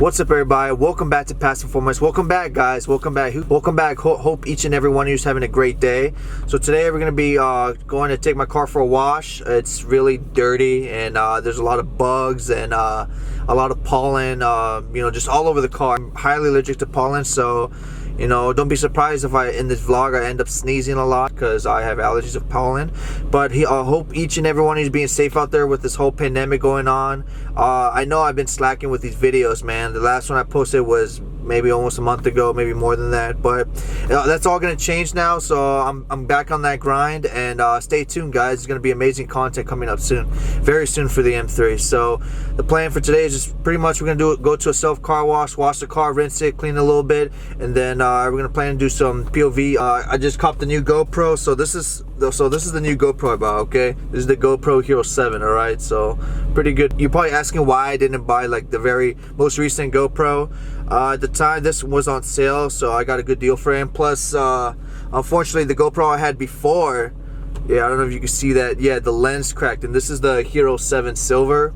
What's up, everybody? Welcome back to Past Performance. Welcome back, guys. Welcome back. Hope each and every one of you is having a great day. So today we're going to be going to take my car for a wash. It's really dirty, and there's a lot of bugs and a lot of pollen, just all over the car. I'm highly allergic to pollen, so don't be surprised if in this vlog I end up sneezing a lot because I have allergies of pollen. But I hope each and every one of you is being safe out there with this whole pandemic going on. I know I've been slacking with these videos, man. The last one I posted was maybe almost a month ago, maybe more than that, but that's all gonna change now. So I'm back on that grind, and stay tuned, guys. It's gonna be amazing content coming up soon, very soon, for the M3. So the plan for today is just pretty much we're gonna go to a self car wash the car, rinse it, clean it a little bit, and then we're gonna plan to do some POV. I just copped the new GoPro, so this is the new GoPro I bought. Okay, this is the GoPro Hero 7. All right, so pretty good. You're probably asking why I didn't buy like the very most recent GoPro. At the time this was on sale, so I got a good deal for him. Plus unfortunately the GoPro I had before, I don't know if you can see that, the lens cracked, and this is the Hero 7 Silver.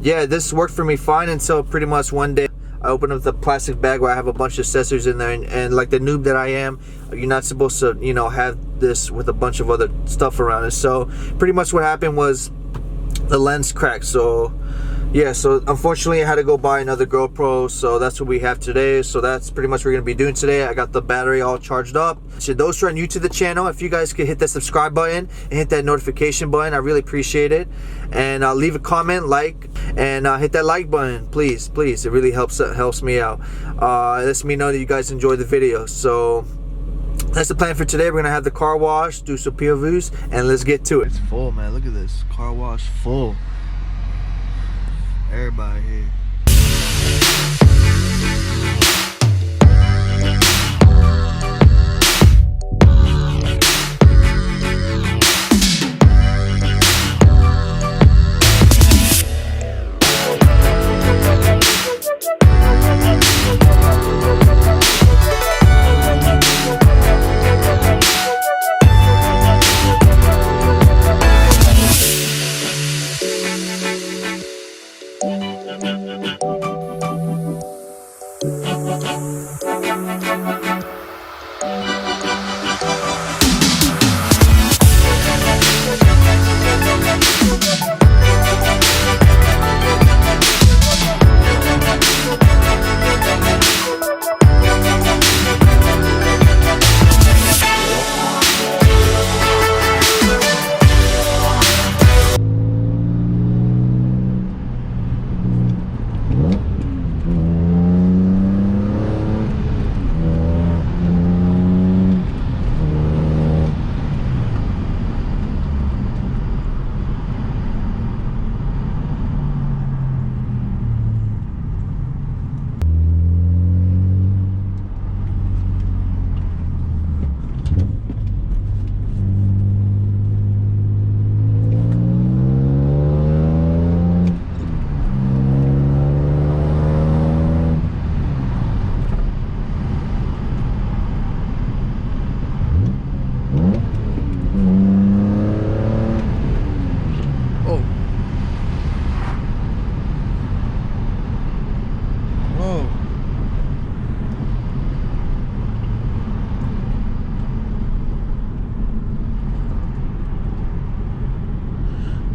This worked for me fine until pretty much one day I opened up the plastic bag where I have a bunch of accessories in there, and like the noob that I am, you're not supposed to have this with a bunch of other stuff around it. So pretty much what happened was the lens cracked. So so unfortunately I had to go buy another GoPro, so that's what we have today. So that's pretty much what we're gonna be doing today. I got the battery all charged up. So those who are new to the channel, if you guys could hit that subscribe button and hit that notification button, I really appreciate it. And leave a comment, like, and hit that like button, please. It really helps me out. Lets me know that you guys enjoy the video. So that's the plan for today. We're gonna have the car wash, do some POVs, and let's get to it. It's full, man. Look at this car wash full. Everybody here.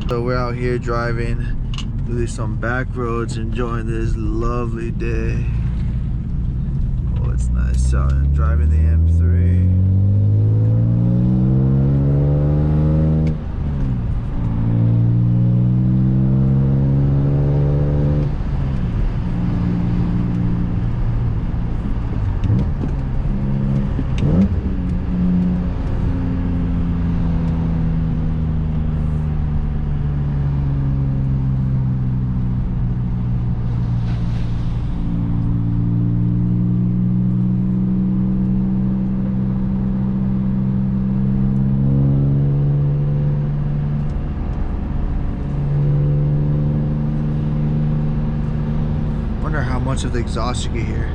So we're out here driving through some back roads, enjoying this lovely day. Oh, it's nice out. Driving the M3. How much of the exhaust you can hear.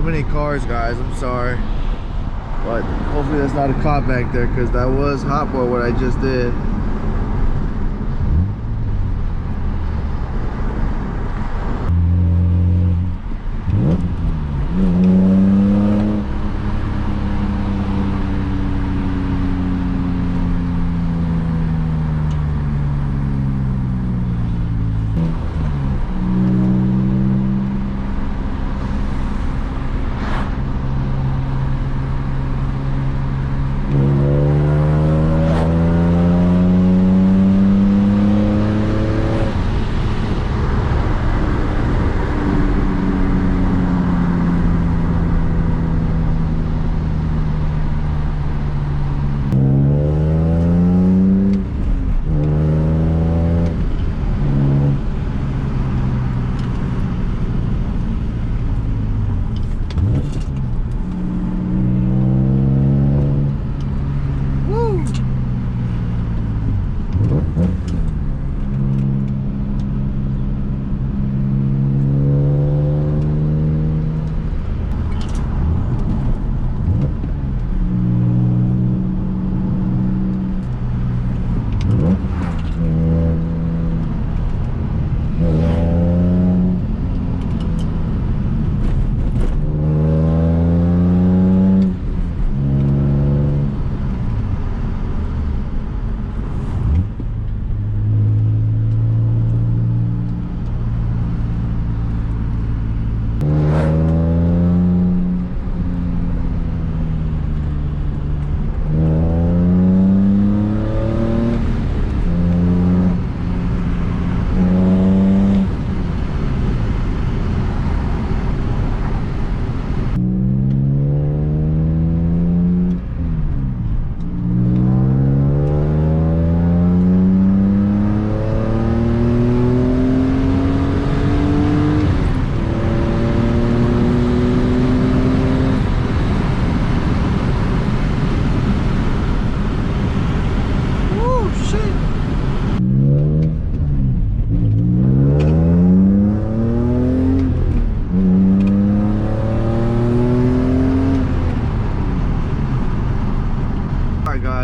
many cars, guys. I'm sorry. But hopefully that's not a cop back there, because that was hot boy what I just did.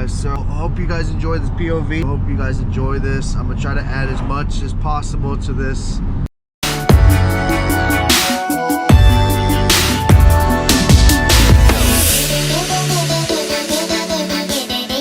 So I hope you guys enjoy this POV. I hope you guys enjoy this. I'm gonna try to add as much as possible to this.